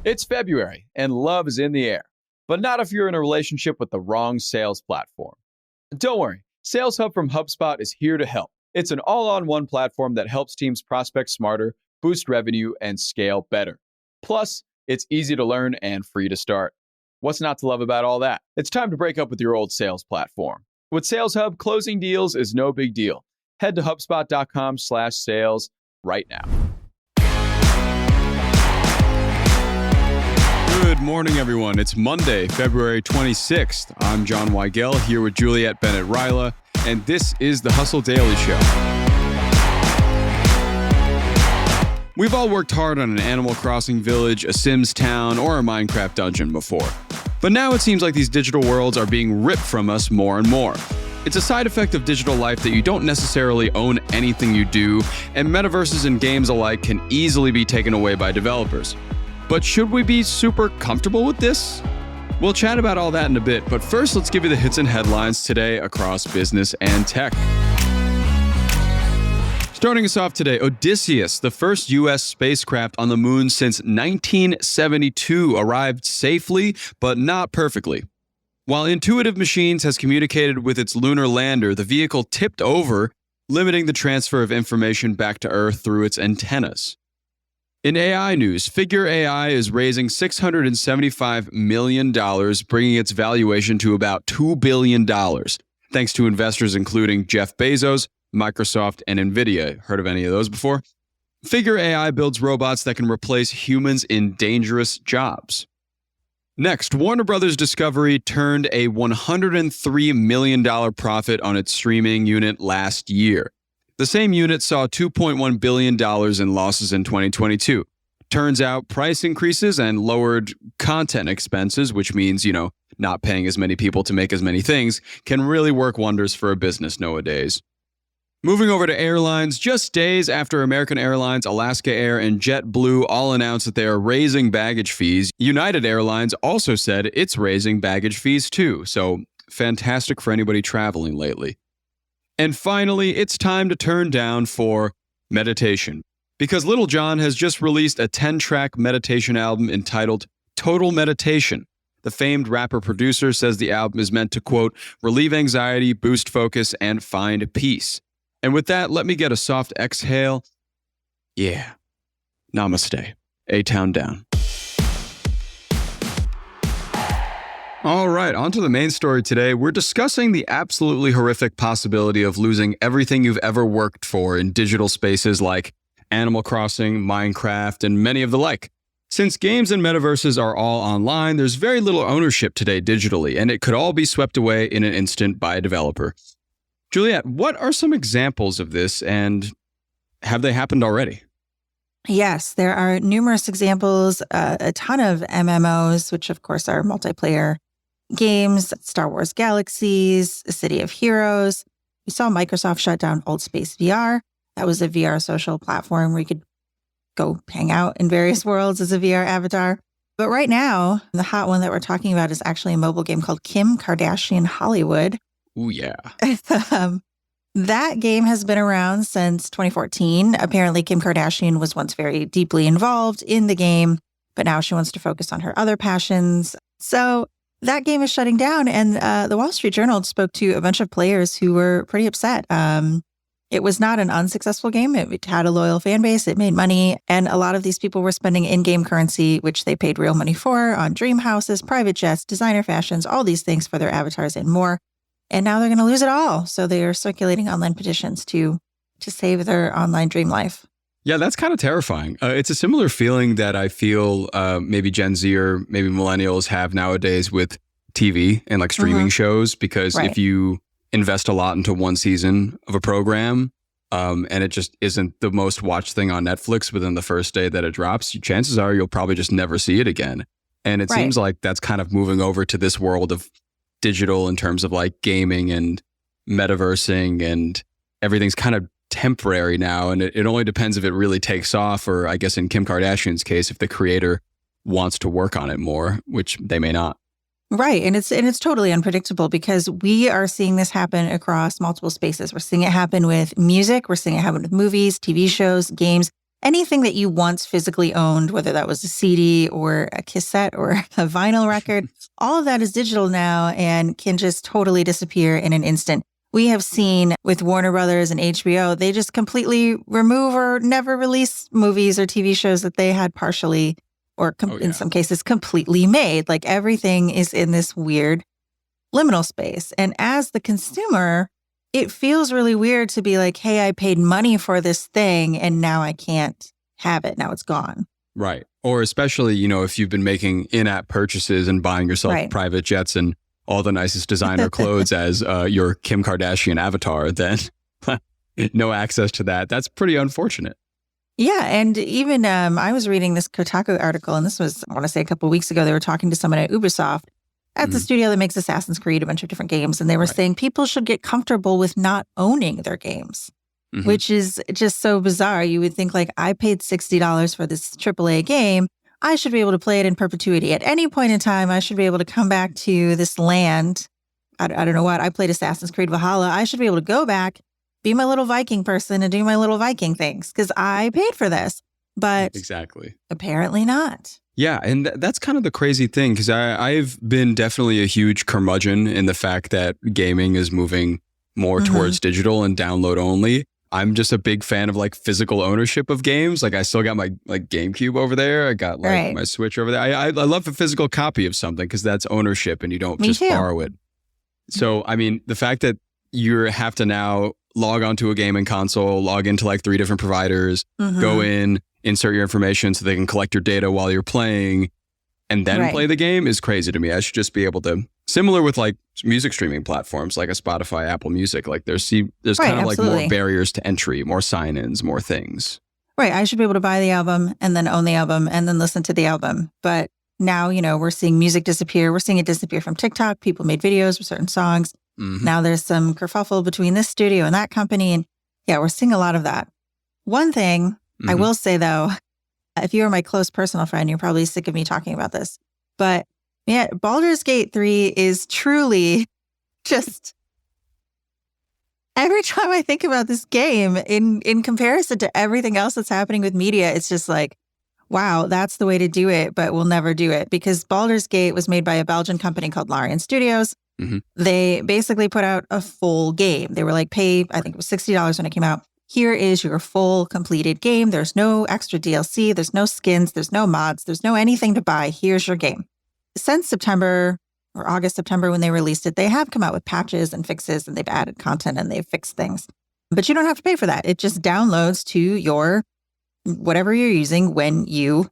It's February, and love is in the air. But not if you're in a relationship with the wrong sales platform. Don't worry, Sales Hub from HubSpot is here to help. It's an all-on-one platform that helps teams prospect smarter, boost revenue, and scale better. Plus, it's easy to learn and free to start. What's not to love about all that? It's time to break up with your old sales platform. With Sales Hub, closing deals is no big deal. Head to HubSpot.com/sales right now. Good morning, everyone. It's Monday, February 26th. I'm John Weigell here with Juliet, Bennet, and this is the Hustle Daily Show. We've all worked hard on an Animal Crossing village, a Sims town, or a Minecraft dungeon before. But now it seems like these digital worlds are being ripped from us more and more. It's a side effect of digital life that you don't necessarily own anything you do, and metaverses and games alike can easily be taken away by developers. But should we be super comfortable with this? We'll chat about all that in a bit, but first let's give you the hits and headlines today across business and tech. Starting us off today, Odysseus, the first U.S. spacecraft on the moon since 1972, arrived safely, but not perfectly. While Intuitive Machines has communicated with its lunar lander, the vehicle tipped over, limiting the transfer of information back to Earth through its antennas. In AI news, Figure AI is raising $675 million, bringing its valuation to about $2 billion, thanks to investors including Jeff Bezos, Microsoft, and NVIDIA. Heard of any of those before? Figure AI builds robots that can replace humans in dangerous jobs. Next, Warner Brothers Discovery turned a $103 million profit on its streaming unit last year. The same unit saw $2.1 billion in losses in 2022. Turns out price increases and lowered content expenses, which means, not paying as many people to make as many things, can really work wonders for a business nowadays. Moving over to airlines, just days after American Airlines, Alaska Air, and JetBlue all announced that they are raising baggage fees, United Airlines also said it's raising baggage fees too. So fantastic for anybody traveling lately. And finally, it's time to turn down for meditation, because Lil Jon has just released a 10-track meditation album entitled Total Meditation. The famed rapper-producer says the album is meant to, quote, relieve anxiety, boost focus, and find peace. And with that, let me get a soft exhale. Yeah. Namaste. A-Town down. All right, on to the main story today. We're discussing the absolutely horrific possibility of losing everything you've ever worked for in digital spaces like Animal Crossing, Minecraft, and many of the like. Since games and metaverses are all online, there's very little ownership today digitally, and it could all be swept away in an instant by a developer. Juliet, what are some examples of this, and have they happened already? Yes, there are numerous examples, a ton of MMOs, which of course are multiplayer games, Star Wars Galaxies, A City of Heroes. We saw Microsoft shut down Old Space VR. That was a VR social platform where you could go hang out in various worlds as a VR avatar. But right now, the hot one that we're talking about is actually a mobile game called Kim Kardashian Hollywood. Ooh, yeah. That game has been around since 2014. Apparently, Kim Kardashian was once very deeply involved in the game, but now she wants to focus on her other passions. So that game is shutting down, and the Wall Street Journal spoke to a bunch of players who were pretty upset. It was not an unsuccessful game. It had a loyal fan base. It made money, and a lot of these people were spending in-game currency, which they paid real money for, on dream houses, private jets, designer fashions, all these things for their avatars and more. And now they're going to lose it all. So they are circulating online petitions to save their online dream life. Yeah, that's kind of terrifying. It's a similar feeling that I feel maybe Gen Z or maybe millennials have nowadays with TV and like streaming shows, because if you invest a lot into one season of a program and it just isn't the most watched thing on Netflix within the first day that it drops, chances are you'll probably just never see it again. And it seems like that's kind of moving over to this world of digital in terms of like gaming and metaversing, and everything's kind of temporary now, and it only depends if it really takes off, or I guess in Kim Kardashian's case, if the creator wants to work on it more, which they may not. Right. And it's totally unpredictable, because we are seeing this happen across multiple spaces. We're seeing it happen with music. We're seeing it happen with movies, TV shows, games. anything that you once physically owned, whether that was a CD or a cassette or a vinyl record, all of that is digital now and can just totally disappear in an instant. We have seen with Warner Brothers and HBO, they just completely remove or never release movies or TV shows that they had partially or in some cases completely made. Like everything is in this weird liminal space. And as the consumer, it feels really weird to be like, hey, I paid money for this thing and now I can't have it. Now it's gone. Right. Or especially, if you've been making in-app purchases and buying yourself private jets and all the nicest designer clothes as your Kim Kardashian avatar, then no access to that. That's pretty unfortunate. Yeah. And even I was reading this Kotaku article, and this was, I want to say a couple of weeks ago, they were talking to someone at Ubisoft at the studio that makes Assassin's Creed, a bunch of different games. And they were saying people should get comfortable with not owning their games, which is just so bizarre. You would think like, I paid $60 for this AAA game. I should be able to play it in perpetuity. At any point in time, I should be able to come back to this land. I don't know what. I played Assassin's Creed Valhalla. I should be able to go back, be my little Viking person and do my little Viking things because I paid for this. But exactly, apparently not. Yeah, and that's kind of the crazy thing because I've been definitely a huge curmudgeon in the fact that gaming is moving more towards digital and download only. I'm just a big fan of like physical ownership of games. Like I still got my like GameCube over there. I got like my Switch over there. I love a physical copy of something because that's ownership and you don't just borrow it. So, I mean, the fact that you have to now log onto a gaming console, log into like 3 different providers, go in, insert your information so they can collect your data while you're playing and then play the game is crazy to me. I should just be able to, similar with like music streaming platforms like a Spotify, Apple Music, like there's kind of like more barriers to entry, more sign-ins, more things. Right. I should be able to buy the album and then own the album and then listen to the album. But now, we're seeing music disappear. We're seeing it disappear from TikTok. People made videos with certain songs. Now there's some kerfuffle between this studio and that company. And yeah, we're seeing a lot of that. One thing I will say, though, if you are my close personal friend, you're probably sick of me talking about this. But yeah, Baldur's Gate 3 is truly just every time I think about this game in comparison to everything else that's happening with media, it's just like, wow, that's the way to do it, but we'll never do it because Baldur's Gate was made by a Belgian company called Larian Studios. They basically put out a full game. They were like, pay, I think it was $60 when it came out. Here is your full completed game. There's no extra DLC. There's no skins. There's no mods. There's no anything to buy. Here's your game. Since September or August, September, when they released it, they have come out with patches and fixes and they've added content and they've fixed things. But you don't have to pay for that. It just downloads to your whatever you're using when you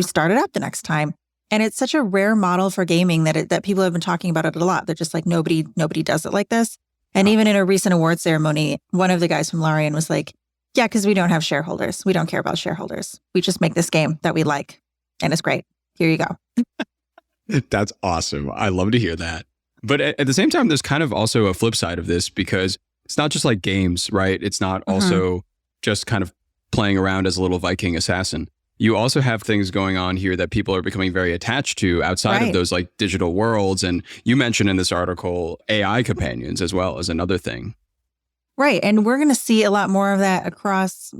start it up the next time. And it's such a rare model for gaming that people have been talking about it a lot. They're just like, nobody does it like this. And even in a recent award ceremony, one of the guys from Larian was like, yeah, because we don't have shareholders. We don't care about shareholders. We just make this game that we like. And it's great. Here you go. That's awesome. I love to hear that. But at the same time, there's kind of also a flip side of this because it's not just like games, right? It's not also just kind of playing around as a little Viking assassin. You also have things going on here that people are becoming very attached to outside of those like digital worlds. And you mentioned in this article, AI companions as well as another thing. Right. And we're going to see a lot more of that across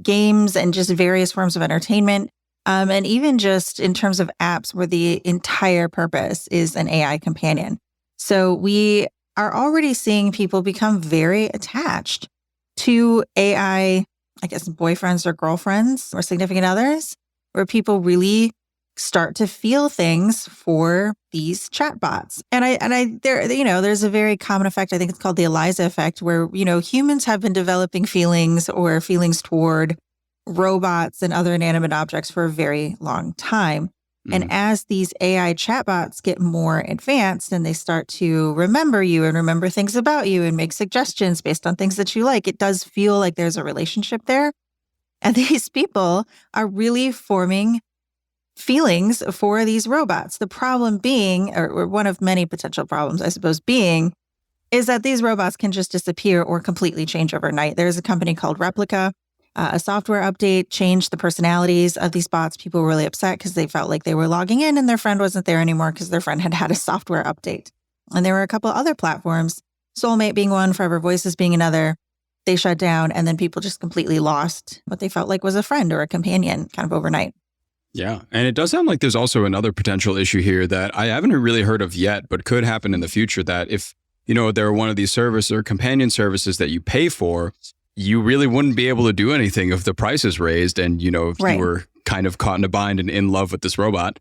games and just various forms of entertainment. And even just in terms of apps where the entire purpose is an AI companion. So we are already seeing people become very attached to AI, I guess, boyfriends or girlfriends or significant others, where people really start to feel things for these chatbots. And there's a very common effect. I think it's called the Eliza effect, where, humans have been developing feelings or feelings toward robots and other inanimate objects for a very long time. And as these AI chatbots get more advanced and they start to remember you and remember things about you and make suggestions based on things that you like, it does feel like there's a relationship there. And these people are really forming feelings for these robots. The problem being, or one of many potential problems, I suppose, being, is that these robots can just disappear or completely change overnight. There's a company called Replica. A software update changed the personalities of these bots. People were really upset because they felt like they were logging in and their friend wasn't there anymore because their friend had a software update. And there were a couple other platforms, Soulmate being one, Forever Voices being another, they shut down, and then people just completely lost what they felt like was a friend or a companion kind of overnight. Yeah. And it does sound like there's also another potential issue here that I haven't really heard of yet, but could happen in the future, that if, there are one of these service or companion services that you pay for, you really wouldn't be able to do anything if the price is raised and, if Right. you were kind of caught in a bind and in love with this robot,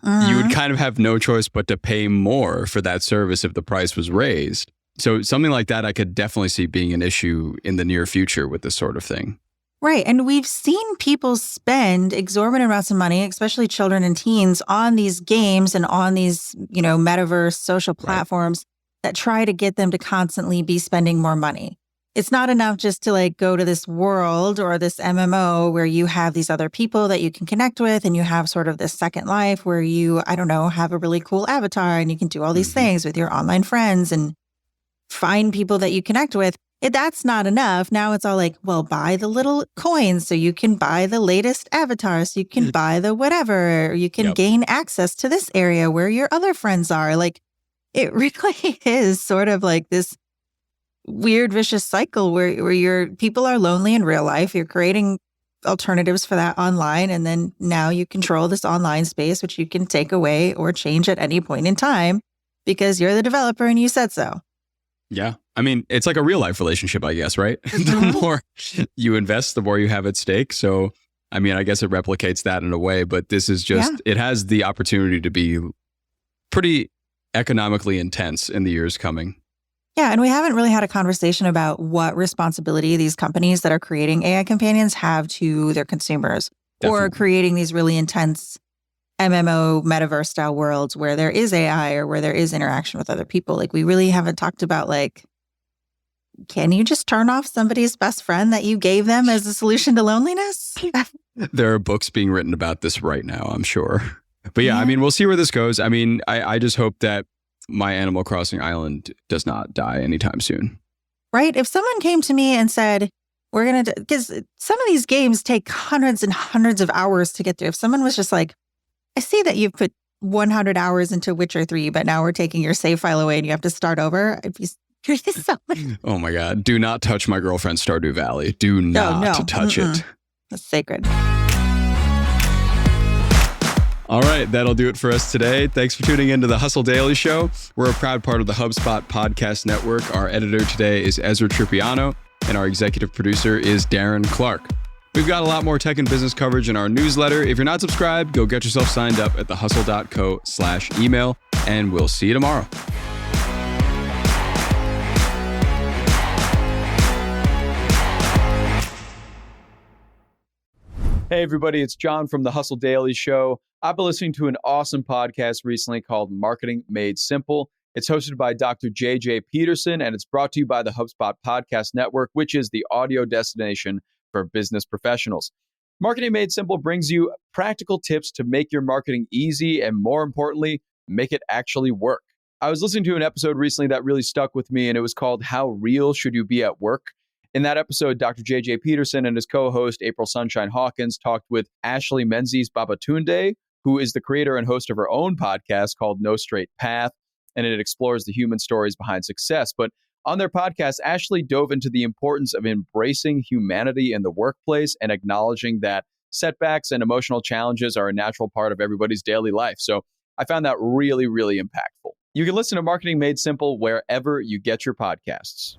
you would kind of have no choice but to pay more for that service if the price was raised. So something like that, I could definitely see being an issue in the near future with this sort of thing. Right. And we've seen people spend exorbitant amounts of money, especially children and teens, on these games and on these, metaverse social platforms that try to get them to constantly be spending more money. It's not enough just to like go to this world or this MMO where you have these other people that you can connect with and you have sort of this second life where you, have a really cool avatar and you can do all these things with your online friends and find people that you connect with. That's not enough. Now it's all like, well, buy the little coins so you can buy the latest avatar, so you can buy the whatever, or you can gain access to this area where your other friends are. Like, it really is sort of like this weird vicious cycle where your people are lonely in real life. You're creating alternatives for that online. And then now you control this online space, which you can take away or change at any point in time because you're the developer and you said so. Yeah. I mean, it's like a real life relationship, I guess, right? The more you invest, the more you have at stake. So, I mean, I guess it replicates that in a way, but this is just, it has the opportunity to be pretty economically intense in the years coming. Yeah, and we haven't really had a conversation about what responsibility these companies that are creating AI companions have to their consumers or creating these really intense MMO metaverse style worlds where there is AI or where there is interaction with other people. Like, we really haven't talked about, like, can you just turn off somebody's best friend that you gave them as a solution to loneliness? There are books being written about this right now, I'm sure. But yeah, I mean, we'll see where this goes. I mean, I just hope that my Animal Crossing island does not die anytime soon. Right? If someone came to me and said, we're going to, because some of these games take hundreds and hundreds of hours to get through. If someone was just like, I see that you've put 100 hours into Witcher 3, but now we're taking your save file away and you have to start over. I'd be so Oh my God. Do not touch my girlfriend's Stardew Valley. Do not touch it. That's sacred. All right, that'll do it for us today. Thanks for tuning into the Hustle Daily Show. We're a proud part of the HubSpot podcast network. Our editor today is Ezra Tripiano, and our executive producer is Darren Clark. We've got a lot more tech and business coverage in our newsletter. If you're not subscribed, go get yourself signed up at thehustle.co/email, and we'll see you tomorrow. Hey, everybody, it's John from the Hustle Daily Show. I've been listening to an awesome podcast recently called Marketing Made Simple. It's hosted by Dr. JJ Peterson, and it's brought to you by the HubSpot Podcast Network, which is the audio destination for business professionals. Marketing Made Simple brings you practical tips to make your marketing easy and, more importantly, make it actually work. I was listening to an episode recently that really stuck with me, and it was called How Real Should You Be at Work? In that episode, Dr. JJ Peterson and his co-host, April Sunshine Hawkins, talked with Ashley Menzies Babatunde, who is the creator and host of her own podcast called No Straight Path, and it explores the human stories behind success. But on their podcast, Ashley dove into the importance of embracing humanity in the workplace and acknowledging that setbacks and emotional challenges are a natural part of everybody's daily life. So I found that really, really impactful. You can listen to Marketing Made Simple wherever you get your podcasts.